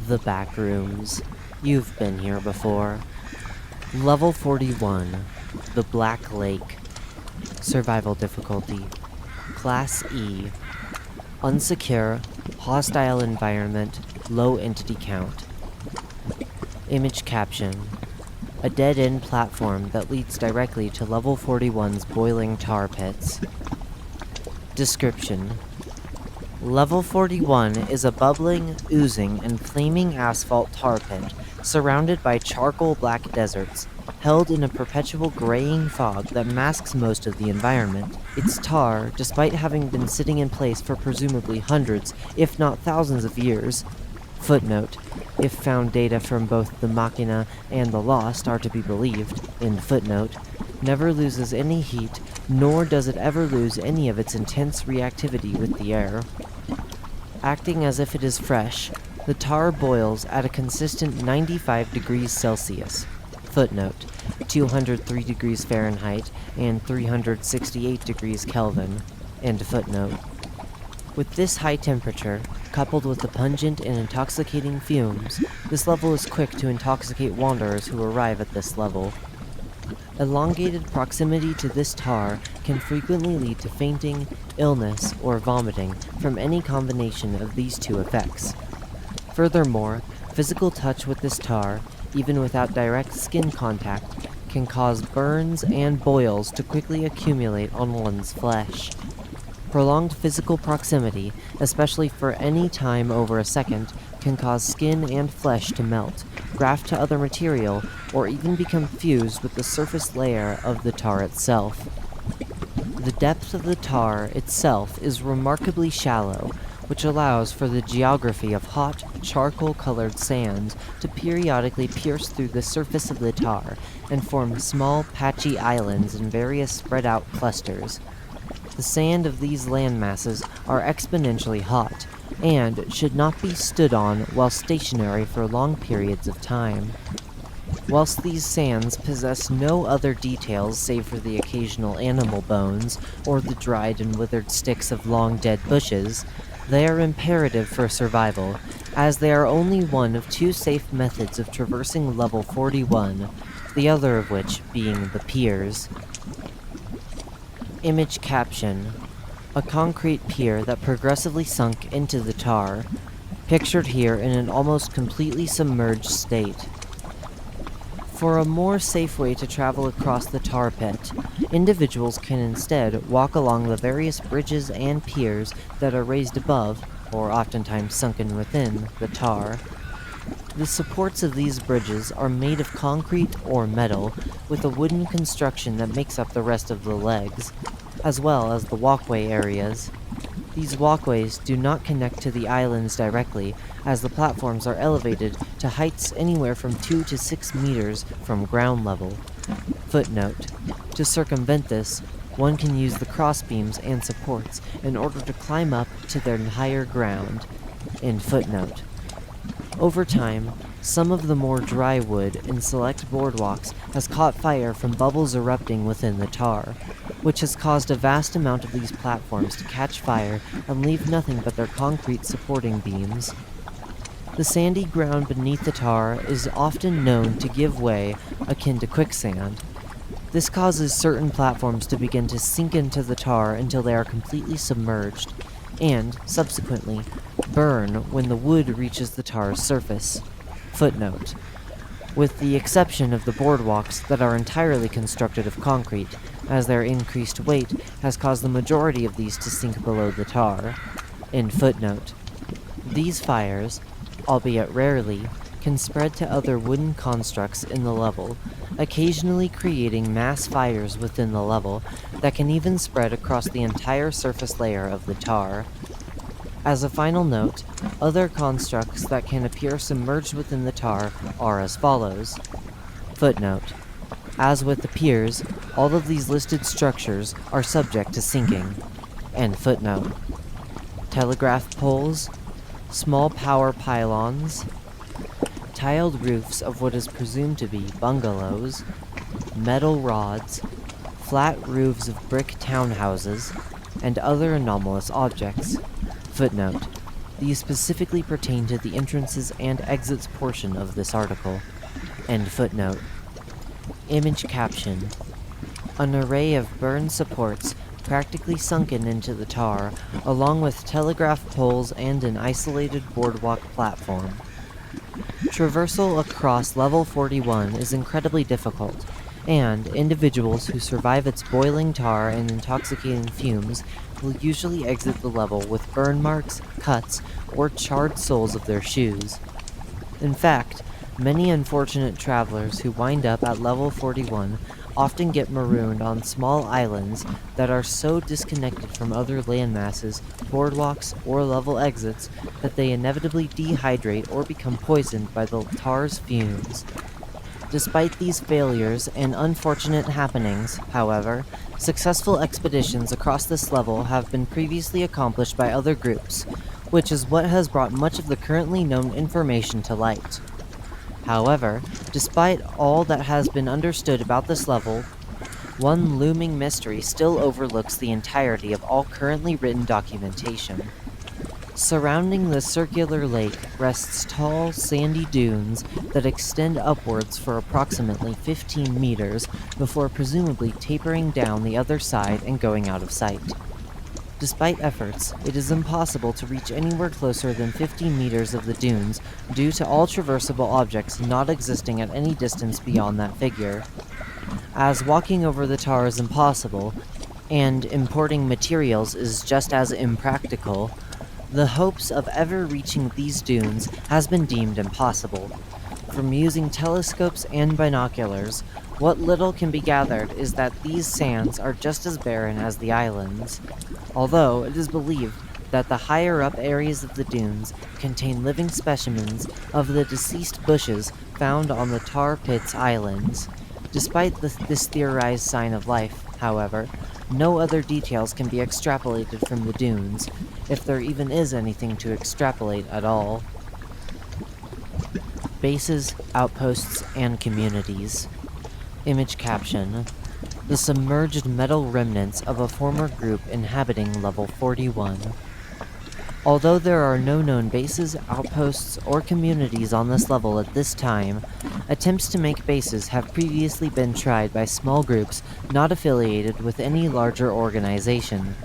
The Backrooms. You've been here before. Level 41. The Blacklake. Survival difficulty. Class E. Unsecure, hostile environment, low entity count. Image caption. A dead-end platform that leads directly to Level 41's boiling tar pits. Description. Level 41 is a bubbling, oozing, and flaming asphalt tar pit surrounded by charcoal black deserts, held in a perpetual graying fog that masks most of the environment. Its tar, despite having been sitting in place for presumably hundreds, if not thousands of years. Footnote. If found data from both the Machina and the Lost are to be believed, end footnote, never loses any heat, nor does it ever lose any of its intense reactivity with the air. Acting as if it is fresh, the tar boils at a consistent 95 degrees Celsius. Footnote, 203 degrees Fahrenheit and 368 degrees Kelvin. End footnote. With this high temperature, coupled with the pungent and intoxicating fumes, this level is quick to intoxicate wanderers who arrive at this level. Elongated proximity to this tar can frequently lead to fainting, illness, or vomiting from any combination of these two effects. Furthermore, physical touch with this tar, even without direct skin contact, can cause burns and boils to quickly accumulate on one's flesh. Prolonged physical proximity, especially for any time over a second, can cause skin and flesh to melt, graft to other material, or even become fused with the surface layer of the tar itself. The depth of the tar itself is remarkably shallow, which allows for the geography of hot, charcoal-colored sands to periodically pierce through the surface of the tar and form small, patchy islands in various spread-out clusters. The sand of these landmasses are exponentially hot, and should not be stood on while stationary for long periods of time. Whilst these sands possess no other details save for the occasional animal bones or the dried and withered sticks of long-dead bushes, they are imperative for survival, as they are only one of two safe methods of traversing Level 41, the other of which being the piers. Image caption. A concrete pier that progressively sunk into the tar, pictured here in an almost completely submerged state. For a more safe way to travel across the tar pit, individuals can instead walk along the various bridges and piers that are raised above, or oftentimes sunken within, the tar. The supports of these bridges are made of concrete or metal, with a wooden construction that makes up the rest of the legs, as well as the walkway areas. These walkways do not connect to the islands directly, as the platforms are elevated to heights anywhere from 2 to 6 meters from ground level. Footnote. To circumvent this, one can use the crossbeams and supports in order to climb up to their higher ground. End footnote. Over time, some of the more dry wood in select boardwalks has caught fire from bubbles erupting within the tar, which has caused a vast amount of these platforms to catch fire and leave nothing but their concrete supporting beams. The sandy ground beneath the tar is often known to give way, akin to quicksand. This causes certain platforms to begin to sink into the tar until they are completely submerged, and, subsequently, burn when the wood reaches the tar's surface. Footnote. With the exception of the boardwalks that are entirely constructed of concrete, as their increased weight has caused the majority of these to sink below the tar. End footnote. These fires, albeit rarely, can spread to other wooden constructs in the level, occasionally creating mass fires within the level that can even spread across the entire surface layer of the tar. As a final note, other constructs that can appear submerged within the tar are as follows. Footnote. As with the piers, all of these listed structures are subject to sinking. End footnote. Telegraph poles, small power pylons, tiled roofs of what is presumed to be bungalows, metal rods, flat roofs of brick townhouses, and other anomalous objects. Footnote. These specifically pertain to the entrances and exits portion of this article. End footnote. Image caption. An array of burn supports practically sunken into the tar, along with telegraph poles and an isolated boardwalk platform. Traversal across level 41 is incredibly difficult, and individuals who survive its boiling tar and intoxicating fumes will usually exit the level with burn marks, cuts, or charred soles of their shoes. In fact, many unfortunate travelers who wind up at level 41 often get marooned on small islands that are so disconnected from other landmasses, boardwalks, or level exits that they inevitably dehydrate or become poisoned by the tar's fumes. Despite these failures and unfortunate happenings, however, successful expeditions across this level have been previously accomplished by other groups, which is what has brought much of the currently known information to light. However, despite all that has been understood about this level, one looming mystery still overlooks the entirety of all currently written documentation. Surrounding the circular lake rests tall, sandy dunes that extend upwards for approximately 15 meters before presumably tapering down the other side and going out of sight. Despite efforts, it is impossible to reach anywhere closer than 15 meters of the dunes due to all traversable objects not existing at any distance beyond that figure. As walking over the tar is impossible, and importing materials is just as impractical, the hopes of ever reaching these dunes has been deemed impossible. From using telescopes and binoculars, what little can be gathered is that these sands are just as barren as the islands, although it is believed that the higher-up areas of the dunes contain living specimens of the deceased bushes found on the Tar Pits Islands. Despite this theorized sign of life, however, no other details can be extrapolated from the dunes, if there even is anything to extrapolate at all. Bases, outposts, and communities. Image caption. The submerged metal remnants of a former group inhabiting level 41. Although there are no known bases, outposts, or communities on this level at this time, attempts to make bases have previously been tried by small groups not affiliated with any larger organization.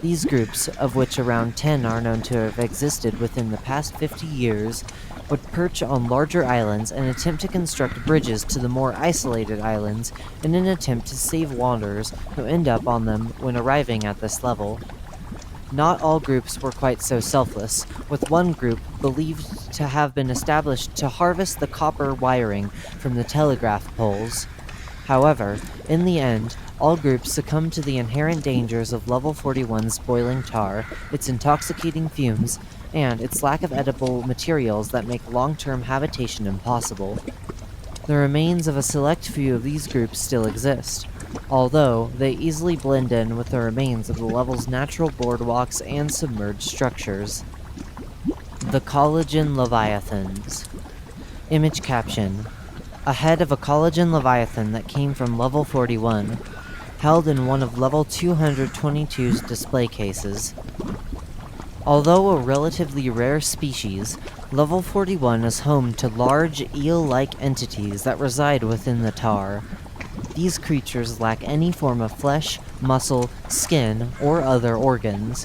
These groups, of which around 10 are known to have existed within the past 50 years, would perch on larger islands and attempt to construct bridges to the more isolated islands in an attempt to save wanderers who end up on them when arriving at this level. Not all groups were quite so selfless, with one group believed to have been established to harvest the copper wiring from the telegraph poles. However, in the end, all groups succumbed to the inherent dangers of level 41's boiling tar, its intoxicating fumes, and its lack of edible materials that make long-term habitation impossible. The remains of a select few of these groups still exist, although they easily blend in with the remains of the level's natural boardwalks and submerged structures. The Collagen leviathans. Image caption. A head of a collagen leviathan that came from level 41, held in one of level 222's display cases. Although a relatively rare species, level 41 is home to large eel-like entities that reside within the tar. These creatures lack any form of flesh, muscle, skin, or other organs,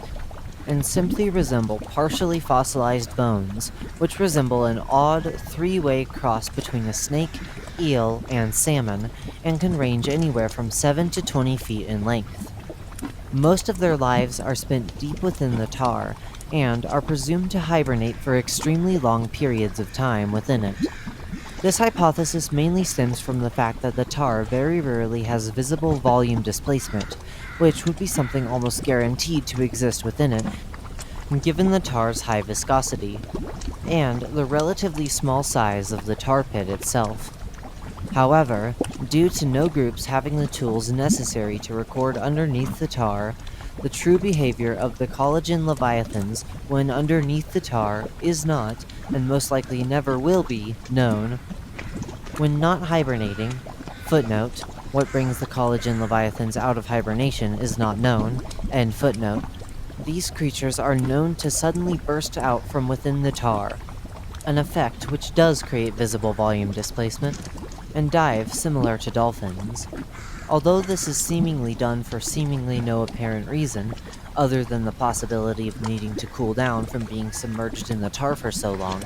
and simply resemble partially fossilized bones, which resemble an odd three-way cross between a snake, eel, and salmon, and can range anywhere from 7 to 20 feet in length. Most of their lives are spent deep within the tar, and are presumed to hibernate for extremely long periods of time within it. This hypothesis mainly stems from the fact that the tar very rarely has visible volume displacement, which would be something almost guaranteed to exist within it, given the tar's high viscosity, and the relatively small size of the tar pit itself. However, due to no groups having the tools necessary to record underneath the tar, the true behavior of the collagen leviathans when underneath the tar is not, and most likely never will be, known. When not hibernating, footnote, what brings the collagen leviathans out of hibernation is not known, end footnote. These creatures are known to suddenly burst out from within the tar, an effect which does create visible volume displacement, and dive similar to dolphins. Although this is seemingly done for seemingly no apparent reason, other than the possibility of needing to cool down from being submerged in the tar for so long,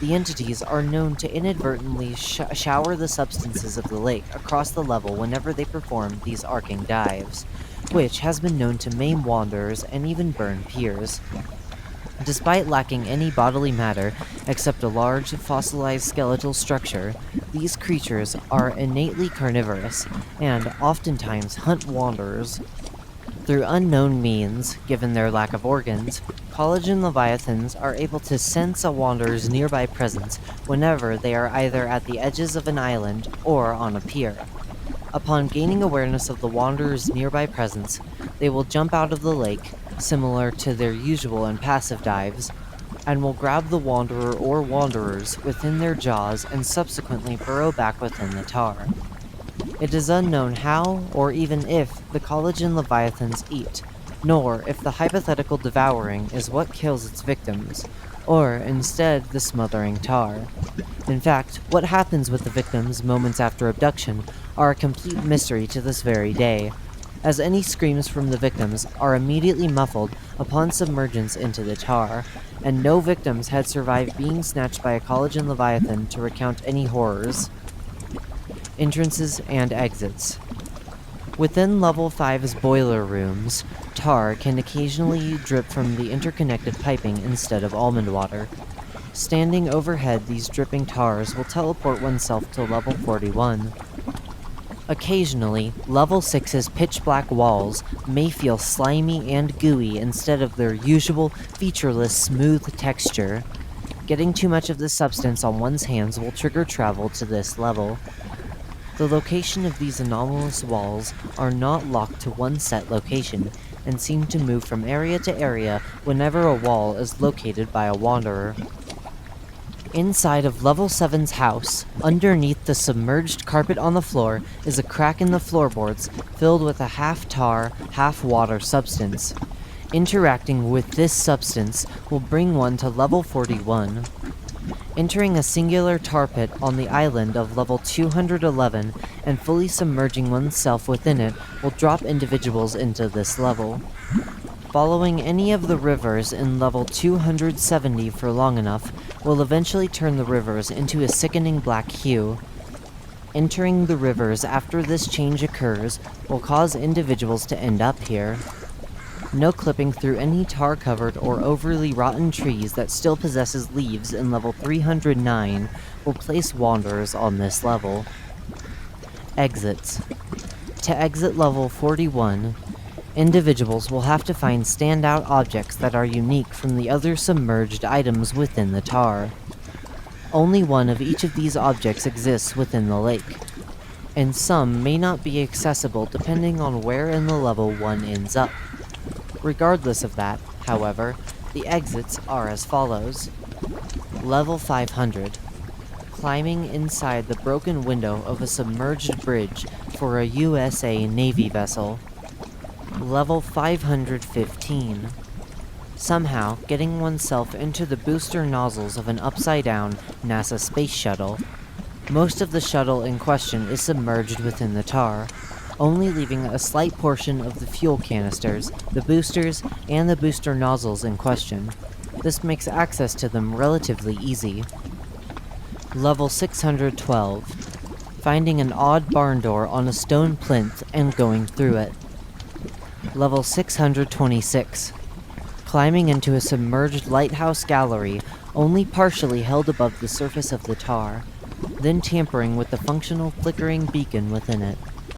the entities are known to inadvertently shower the substances of the lake across the level whenever they perform these arcing dives, which has been known to maim wanderers and even burn piers. Despite lacking any bodily matter except a large, fossilized skeletal structure, these creatures are innately carnivorous and oftentimes hunt wanderers. Through unknown means, given their lack of organs, collagen leviathans are able to sense a wanderer's nearby presence whenever they are either at the edges of an island or on a pier. Upon gaining awareness of the wanderer's nearby presence, they will jump out of the lake, similar to their usual and passive dives, and will grab the wanderer or wanderers within their jaws and subsequently burrow back within the tar. It is unknown how, or even if, the collagen leviathans eat, nor if the hypothetical devouring is what kills its victims, or instead the smothering tar. In fact, what happens with the victims moments after abduction are a complete mystery to this very day, as any screams from the victims are immediately muffled upon submergence into the tar, and no victims had survived being snatched by a collagen leviathan to recount any horrors. Entrances and exits. Within Level 5's boiler rooms, tar can occasionally drip from the interconnected piping instead of almond water. Standing overhead, these dripping tars will teleport oneself to Level 41. Occasionally, Level 6's pitch-black walls may feel slimy and gooey instead of their usual, featureless, smooth texture. Getting too much of this substance on one's hands will trigger travel to this level. The location of these anomalous walls are not locked to one set location, and seem to move from area to area whenever a wall is located by a wanderer. Inside of Level 7's house, underneath the submerged carpet on the floor, is a crack in the floorboards filled with a half-tar, half-water substance. Interacting with this substance will bring one to Level 41. Entering a singular tar pit on the island of Level 211 and fully submerging oneself within it will drop individuals into this level. Following any of the rivers in Level 270 for long enough will eventually turn the rivers into a sickening black hue. Entering the rivers after this change occurs will cause individuals to end up here. No clipping through any tar-covered or overly rotten trees that still possesses leaves in Level 309 will place wanderers on this level. Exits. To exit Level 41, individuals will have to find standout objects that are unique from the other submerged items within the tar. Only one of each of these objects exists within the lake, and some may not be accessible depending on where in the level one ends up. Regardless of that, however, the exits are as follows. Level 500. Climbing inside the broken window of a submerged bridge for a USA Navy vessel. Level 515. Somehow getting oneself into the booster nozzles of an upside-down NASA space shuttle. Most of the shuttle in question is submerged within the tar, only leaving a slight portion of the fuel canisters, the boosters, and the booster nozzles in question. This makes access to them relatively easy. Level 612. Finding an odd barn door on a stone plinth and going through it. Level 626. Climbing into a submerged lighthouse gallery only partially held above the surface of the tar, then tampering with the functional flickering beacon within it.